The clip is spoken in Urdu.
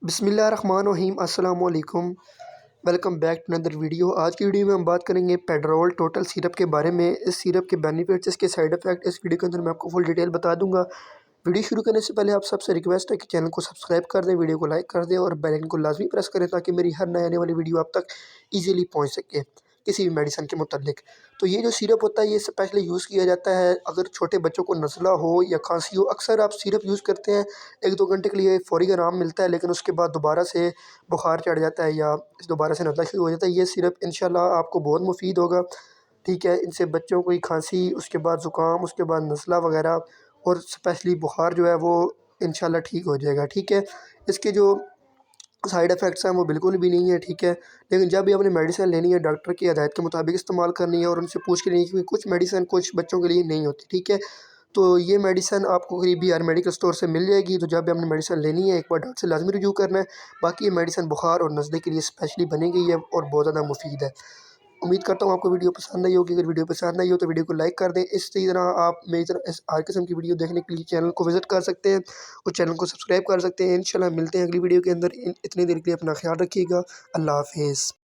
بسم اللہ الرحمن الرحیم۔ السلام علیکم، welcome back to another video. آج کی ویڈیو میں ہم بات کریں گے پیڈرول ٹوٹل سیرپ کے بارے میں۔ اس سیرپ کے بینیفٹس، اس کے سائیڈ افیکٹ اس ویڈیو کے اندر میں آپ کو فل ڈیٹیل بتا دوں گا۔ ویڈیو شروع کرنے سے پہلے آپ سب سے ریکویسٹ ہے کہ چینل کو سبسکرائب کر دیں، ویڈیو کو لائک کر دیں اور بیل آئیکن کو لازمی پریس کریں تاکہ میری ہر نئے آنے والی ویڈیو آپ تک ایزیلی پہنچ سکے کسی بھی میڈیسن کے متعلق۔ تو یہ جو سیرپ ہوتا ہے یہ اسپیشلی یوز کیا جاتا ہے اگر چھوٹے بچوں کو نزلہ ہو یا کھانسی ہو۔ اکثر آپ سیرپ یوز کرتے ہیں 1-2 گھنٹے کے لیے فوری آرام ملتا ہے، لیکن اس کے بعد دوبارہ سے بخار چڑھ جاتا ہے یا دوبارہ سے نزلہ شروع ہو جاتا ہے۔ یہ سیرپ انشاءاللہ آپ کو بہت مفید ہوگا، ٹھیک ہے۔ ان سے بچوں کو کھانسی، اس کے بعد زکام، اس کے بعد نزلہ وغیرہ اور اسپیشلی بخار جو ہے وہ انشاءاللہ ٹھیک ہو جائے گا، ٹھیک ہے۔ اس کے جو سائیڈ افیکٹس ہیں وہ بالکل بھی نہیں ہے، ٹھیک ہے۔ لیکن جب بھی آپ نے میڈیسن لینی ہے ڈاکٹر کی ہدایت کے مطابق استعمال کرنی ہے اور ان سے پوچھ کے لینی ہے، کیونکہ کچھ میڈیسن کچھ بچوں کے لیے نہیں ہوتی، ٹھیک ہے۔ تو یہ میڈیسن آپ کو قریبی ہر میڈیکل سٹور سے مل جائے گی۔ تو جب بھی آپ نے میڈیسن لینی ہے ایک بار ڈاکٹر سے لازمی رجوع کرنا ہے۔ باقی یہ میڈیسن بخار اور نزلے کے لیے اسپیشلی بنی گئی ہے اور بہت زیادہ مفید ہے۔ امید کرتا ہوں آپ کو ویڈیو پسند آئی ہوگی۔ اگر ویڈیو پسند آئی ہو تو ویڈیو کو لائک کر دیں۔ اس طرح آپ میری طرح ہر قسم کی ویڈیو دیکھنے کے لیے چینل کو وزٹ کر سکتے ہیں اور چینل کو سبسکرائب کر سکتے ہیں۔ انشاءاللہ ملتے ہیں اگلی ویڈیو کے اندر۔ اتنی دیر کے لیے اپنا خیال رکھیے گا۔ اللہ حافظ۔